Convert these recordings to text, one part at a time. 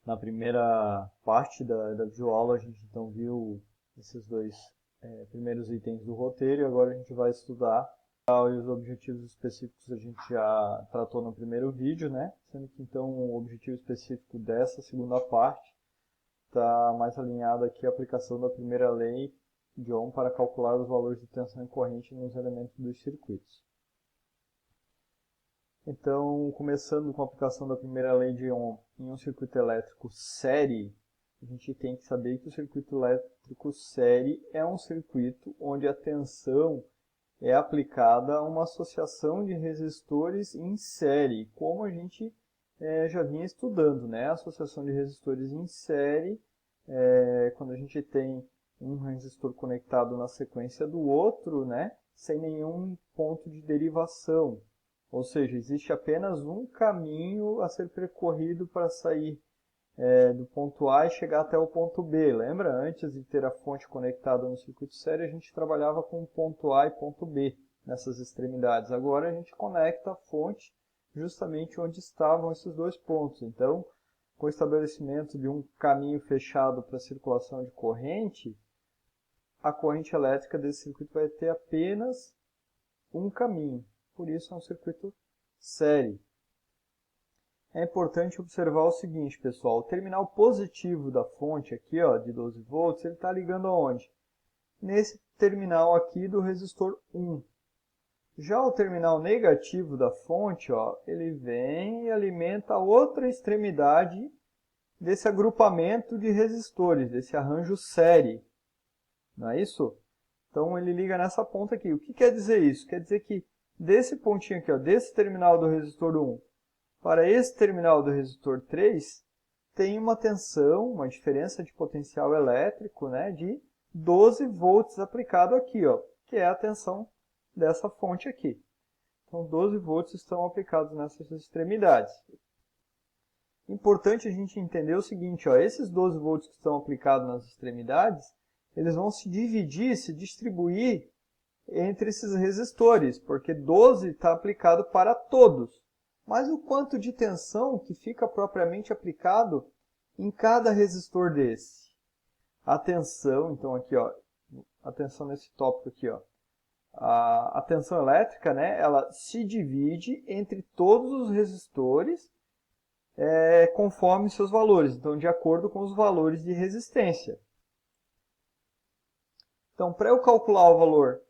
Na primeira parte da videoaula a gente então viu esses dois primeiros itens do roteiro e agora a gente vai estudar os objetivos específicos a gente já tratou no primeiro vídeo, né? Sendo que então o objetivo específico dessa segunda parte está mais alinhado aqui à aplicação da primeira lei de Ohm para calcular os valores de tensão e corrente nos elementos dos circuitos. Então, começando com a aplicação da primeira lei de Ohm em um circuito elétrico série, a gente tem que saber que o circuito elétrico série é um circuito onde a tensão é aplicada a uma associação de resistores em série, como a gente já vinha estudando, né? A associação de resistores em série, quando a gente tem um resistor conectado na sequência do outro, né? Sem nenhum ponto de derivação. Ou seja, existe apenas um caminho a ser percorrido para sair do ponto A e chegar até o ponto B. Lembra? Antes de ter a fonte conectada no circuito série, a gente trabalhava com ponto A e ponto B nessas extremidades. Agora a gente conecta a fonte justamente onde estavam esses dois pontos. Então, com o estabelecimento de um caminho fechado para a circulação de corrente, a corrente elétrica desse circuito vai ter apenas um caminho. Por isso é um circuito série. É importante observar o seguinte, pessoal. O terminal positivo da fonte aqui, ó, de 12 volts, ele está ligando aonde? Nesse terminal aqui do resistor 1. Já o terminal negativo da fonte, ó, ele vem e alimenta a outra extremidade desse agrupamento de resistores, desse arranjo série. Não é isso? Então ele liga nessa ponta aqui. O que quer dizer isso? Quer dizer que desse pontinho aqui, ó, desse terminal do resistor 1 para esse terminal do resistor 3, tem uma tensão, uma diferença de potencial elétrico, né, de 12 volts aplicado aqui, ó, que é a tensão dessa fonte aqui. Então 12 volts estão aplicados nessas extremidades. Importante a gente entender o seguinte, ó, esses 12 volts que estão aplicados nas extremidades, eles vão se dividir, se distribuir entre esses resistores, porque 12 está aplicado para todos. Mas o quanto de tensão que fica propriamente aplicado em cada resistor desse? A tensão, então aqui, ó, atenção nesse tópico aqui, ó. A tensão elétrica, né, ela se divide entre todos os resistores conforme seus valores, então de acordo com os valores de resistência. Então, para eu calcular o valor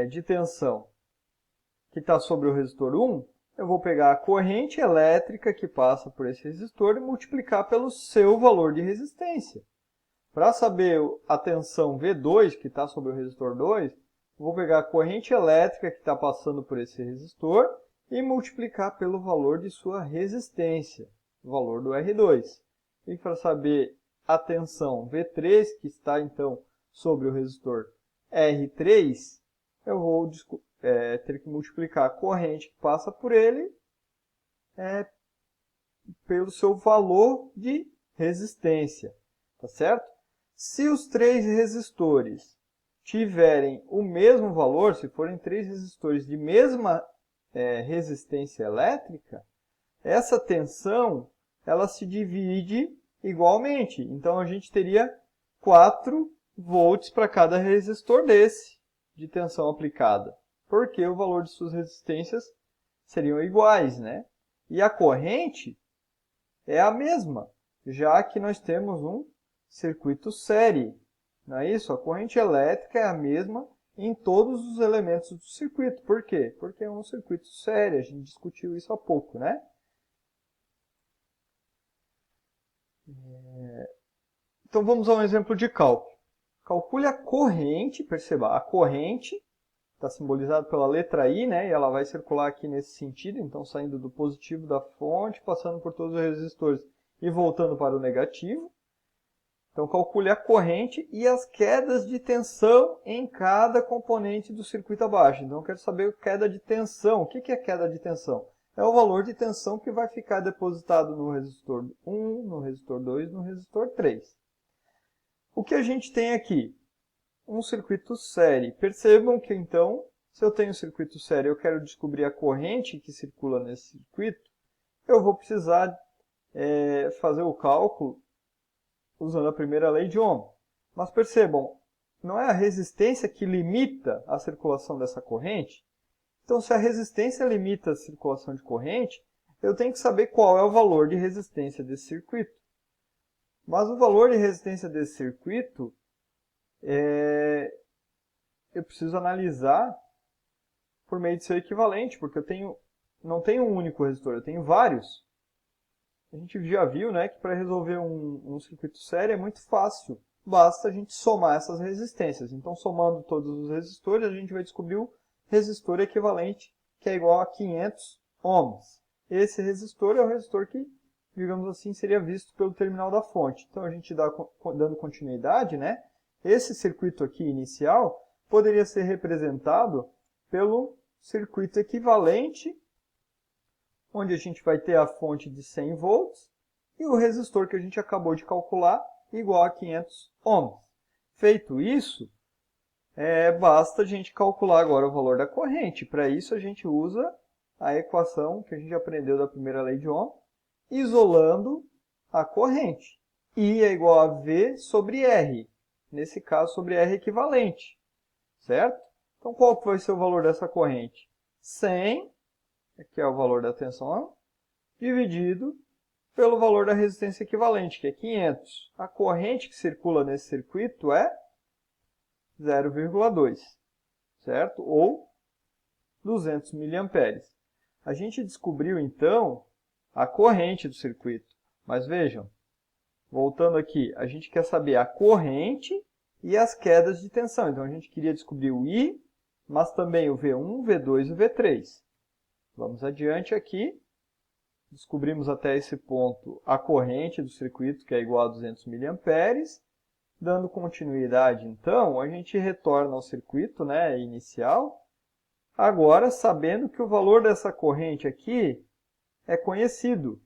de tensão que está sobre o resistor 1, eu vou pegar a corrente elétrica que passa por esse resistor e multiplicar pelo seu valor de resistência. Para saber a tensão V2, que está sobre o resistor 2, eu vou pegar a corrente elétrica que está passando por esse resistor e multiplicar pelo valor de sua resistência, o valor do R2. E para saber a tensão V3, que está então sobre o resistor R3, eu vou ter que multiplicar a corrente que passa por ele pelo seu valor de resistência, tá certo? Se os três resistores tiverem o mesmo valor, se forem três resistores de mesma resistência elétrica, essa tensão ela se divide igualmente. Então a gente teria 4 volts para cada resistor desse de tensão aplicada, porque o valor de suas resistências seriam iguais, né? E a corrente é a mesma, já que nós temos um circuito série. Não é isso? A corrente elétrica é a mesma em todos os elementos do circuito. Por quê? Porque é um circuito série, a gente discutiu isso há pouco, né? Então vamos a um exemplo de cálculo. Calcule a corrente, perceba, a corrente está simbolizado pela letra I, né? E ela vai circular aqui nesse sentido, então saindo do positivo da fonte, passando por todos os resistores e voltando para o negativo. Então calcule a corrente e as quedas de tensão em cada componente do circuito abaixo. Então eu quero saber a queda de tensão. O que é queda de tensão? É o valor de tensão que vai ficar depositado no resistor 1, no resistor 2 e no resistor 3. O que a gente tem aqui? Um circuito série. Percebam que, então, se eu tenho um circuito série e eu quero descobrir a corrente que circula nesse circuito, eu vou precisar fazer o cálculo usando a primeira lei de Ohm. Mas percebam, não é a resistência que limita a circulação dessa corrente? Então, se a resistência limita a circulação de corrente, eu tenho que saber qual é o valor de resistência desse circuito. Mas o valor de resistência desse circuito, eu preciso analisar por meio de seu equivalente, porque não tenho um único resistor, eu tenho vários. A gente já viu, né, que para resolver um circuito sério é muito fácil. Basta a gente somar essas resistências. Então, somando todos os resistores, a gente vai descobrir o resistor equivalente, que é igual a 500 ohms. Esse resistor é o resistor que, digamos assim, seria visto pelo terminal da fonte. Então, a gente dando continuidade, né, esse circuito aqui inicial poderia ser representado pelo circuito equivalente, onde a gente vai ter a fonte de 100 volts e o resistor que a gente acabou de calcular igual a 500 ohms. Feito isso, basta a gente calcular agora o valor da corrente. Para isso a gente usa a equação que a gente aprendeu da primeira lei de Ohm, isolando a corrente. I é igual a V sobre R, nesse caso sobre R equivalente, certo? Então qual que vai ser o valor dessa corrente? 100, que é o valor da tensão, dividido pelo valor da resistência equivalente, que é 500. A corrente que circula nesse circuito é 0,2, certo? Ou 200 mA. A gente descobriu, então, a corrente do circuito. Mas vejam, voltando aqui, a gente quer saber a corrente e as quedas de tensão. Então, a gente queria descobrir o I, mas também o V1, o V2 e o V3. Vamos adiante aqui. Descobrimos até esse ponto a corrente do circuito, que é igual a 200 mA. Dando continuidade, então, a gente retorna ao circuito, né, inicial. Agora, sabendo que o valor dessa corrente aqui é conhecido.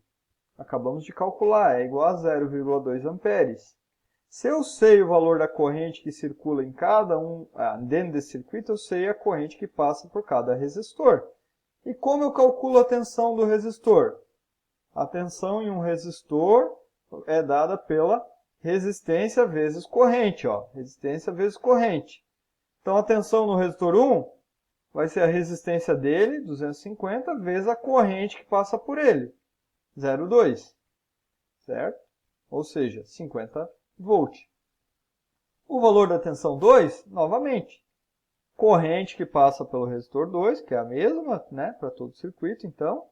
Acabamos de calcular, é igual a 0,2 amperes. Se eu sei o valor da corrente que circula em cada dentro desse circuito, eu sei a corrente que passa por cada resistor. E como eu calculo a tensão do resistor? A tensão em um resistor é dada pela resistência vezes corrente. Resistência vezes corrente. Então, a tensão no resistor 1 vai ser a resistência dele, 250, vezes a corrente que passa por ele, 0,2. Certo? Ou seja, 50 volts. O valor da tensão 2, novamente, corrente que passa pelo resistor 2, que é a mesma, né, para todo o circuito, então,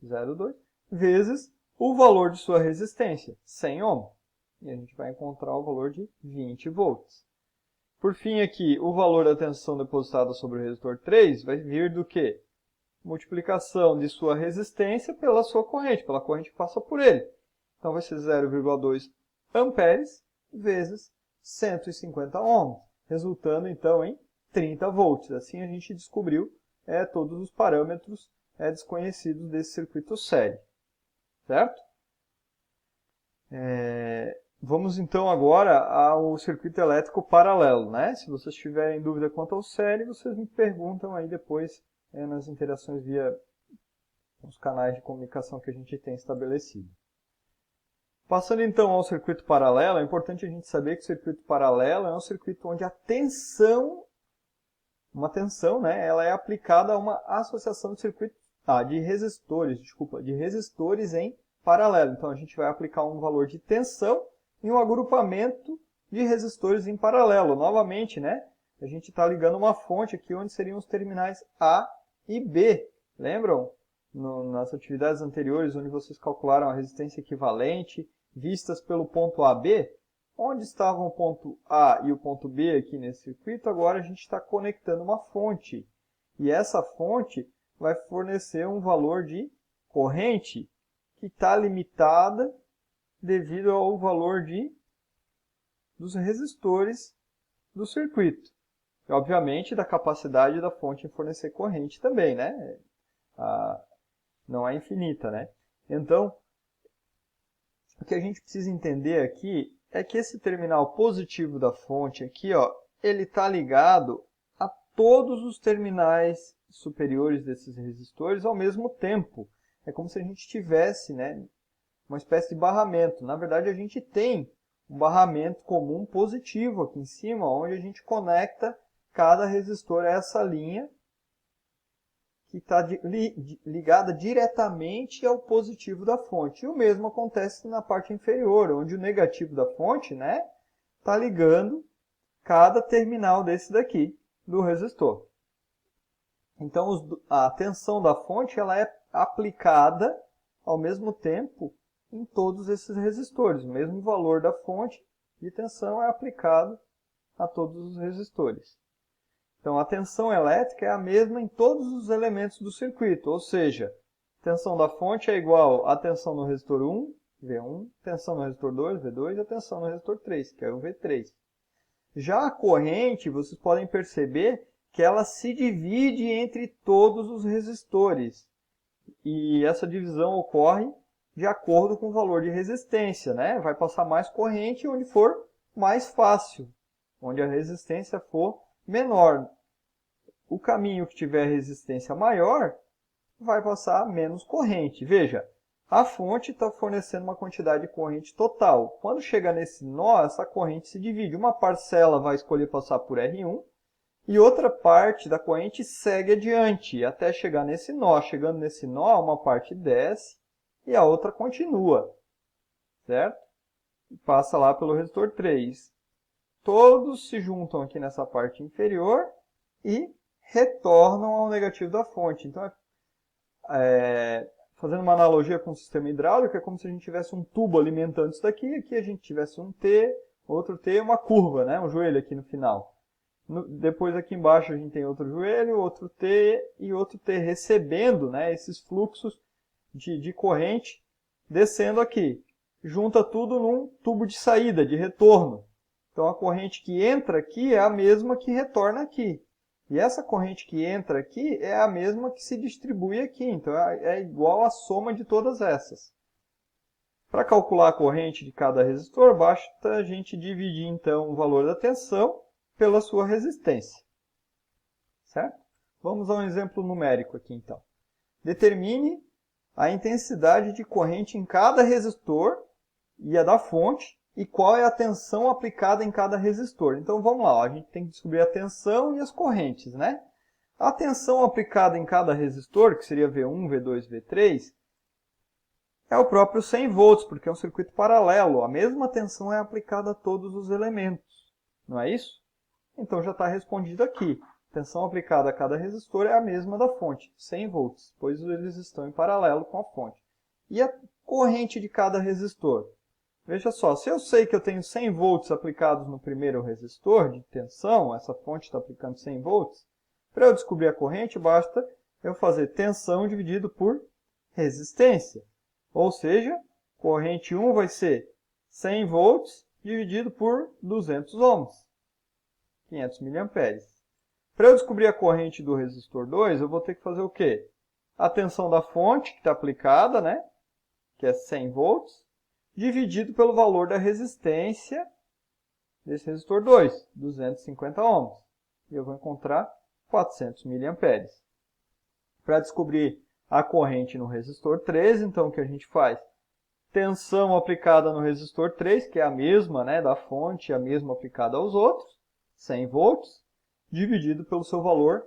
0,2. Vezes o valor de sua resistência, 100 ohm. E a gente vai encontrar o valor de 20 volts. Por fim aqui, o valor da tensão depositada sobre o resistor 3 vai vir do quê? Multiplicação de sua resistência pela sua corrente, pela corrente que passa por ele. Então vai ser 0,2 amperes vezes 150 ohms, resultando então em 30 volts. Assim a gente descobriu todos os parâmetros desconhecidos desse circuito série. Certo? Vamos então agora ao circuito elétrico paralelo, né? Se vocês tiverem dúvida quanto ao série, vocês me perguntam aí depois nas interações via os canais de comunicação que a gente tem estabelecido. Passando então ao circuito paralelo, é importante a gente saber que o circuito paralelo é um circuito onde a tensão, uma tensão, né, ela é aplicada a uma associação de circuitos, de resistores em paralelo. Então a gente vai aplicar um valor de tensão em um agrupamento de resistores em paralelo. Novamente, né, a gente está ligando uma fonte aqui onde seriam os terminais A e B. Lembram? Nas atividades anteriores, onde vocês calcularam a resistência equivalente, vistas pelo ponto AB, onde estavam o ponto A e o ponto B aqui nesse circuito, agora a gente está conectando uma fonte. E essa fonte vai fornecer um valor de corrente que está limitada devido ao valor dos resistores do circuito. E, obviamente, da capacidade da fonte em fornecer corrente também, né? Não é infinita, né? Então, o que a gente precisa entender aqui é que esse terminal positivo da fonte aqui, ele está ligado a todos os terminais superiores desses resistores ao mesmo tempo. É como se a gente tivesse, né, uma espécie de barramento. Na verdade, a gente tem um barramento comum positivo aqui em cima, onde a gente conecta cada resistor a essa linha que está ligada diretamente ao positivo da fonte. E o mesmo acontece na parte inferior, onde o negativo da fonte, né, está ligando cada terminal desse daqui, do resistor. Então, a tensão da fonte ela é aplicada ao mesmo tempo em todos esses resistores. O mesmo valor da fonte de tensão é aplicado a todos os resistores. Então, a tensão elétrica é a mesma em todos os elementos do circuito, ou seja, a tensão da fonte é igual à tensão no resistor 1, V1, tensão no resistor 2, V2, e a tensão no resistor 3, que é o V3. Já a corrente, vocês podem perceber que ela se divide entre todos os resistores. E essa divisão ocorre de acordo com o valor de resistência, né? Vai passar mais corrente onde for mais fácil, onde a resistência for menor. O caminho que tiver resistência maior vai passar menos corrente. Veja, a fonte está fornecendo uma quantidade de corrente total. Quando chega nesse nó, essa corrente se divide. Uma parcela vai escolher passar por R1 e outra parte da corrente segue adiante até chegar nesse nó. Chegando nesse nó, uma parte desce e a outra continua, certo? E passa lá pelo resistor 3. Todos se juntam aqui nessa parte inferior e retornam ao negativo da fonte. Então, fazendo uma analogia com o sistema hidráulico, é como se a gente tivesse um tubo alimentando isso daqui, aqui a gente tivesse um T, outro T, uma curva, né? Um joelho aqui no final. Depois aqui embaixo a gente tem outro joelho, outro T e outro T recebendo, né, esses fluxos de corrente descendo aqui. Junta tudo num tubo de saída, de retorno. Então a corrente que entra aqui é a mesma que retorna aqui. E essa corrente que entra aqui é a mesma que se distribui aqui. Então é igual à soma de todas essas. Para calcular a corrente de cada resistor, basta a gente dividir então o valor da tensão pela sua resistência. Certo? Vamos a um exemplo numérico aqui então. Determine a intensidade de corrente em cada resistor e a da fonte e qual é a tensão aplicada em cada resistor. Então vamos lá, a gente tem que descobrir a tensão e as correntes, né? A tensão aplicada em cada resistor, que seria V1, V2, V3, é o próprio 100 volts, porque é um circuito paralelo. A mesma tensão é aplicada a todos os elementos, não é isso? Então já está respondido aqui. A tensão aplicada a cada resistor é a mesma da fonte, 100 volts, pois eles estão em paralelo com a fonte. E a corrente de cada resistor? Veja só, se eu sei que eu tenho 100 volts aplicados no primeiro resistor de tensão, essa fonte está aplicando 100 volts, para eu descobrir a corrente, basta eu fazer tensão dividido por resistência. Ou seja, corrente 1 vai ser 100 volts dividido por 200 ohms, 500 mA. Para eu descobrir a corrente do resistor 2, eu vou ter que fazer o quê? A tensão da fonte, que está aplicada, né? Que é 100 volts, dividido pelo valor da resistência desse resistor 2, 250 ohms. E eu vou encontrar 400 mA. Para descobrir a corrente no resistor 3, então o que a gente faz? Tensão aplicada no resistor 3, que é a mesma, né, da fonte, a mesma aplicada aos outros, 100 volts, dividido pelo seu valor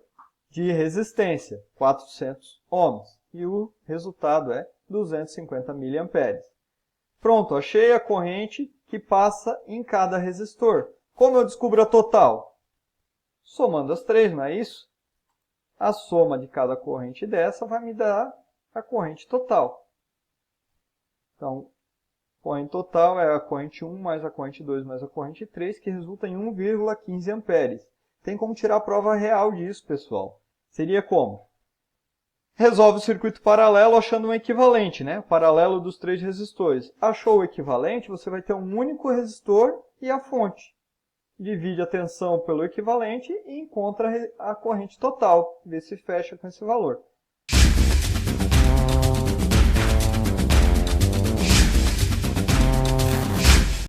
de resistência, 400 ohms. E o resultado é 250 mA. Pronto, achei a corrente que passa em cada resistor. Como eu descubro a total? Somando as três, não é isso? A soma de cada corrente dessa vai me dar a corrente total. Então, a corrente total é a corrente 1 mais a corrente 2 mais a corrente 3, que resulta em 1,15 amperes. Tem como tirar a prova real disso, pessoal. Seria como? Resolve o circuito paralelo achando um equivalente, né? O paralelo dos três resistores. Achou o equivalente, você vai ter um único resistor e a fonte. Divide a tensão pelo equivalente e encontra a corrente total. Vê se fecha com esse valor.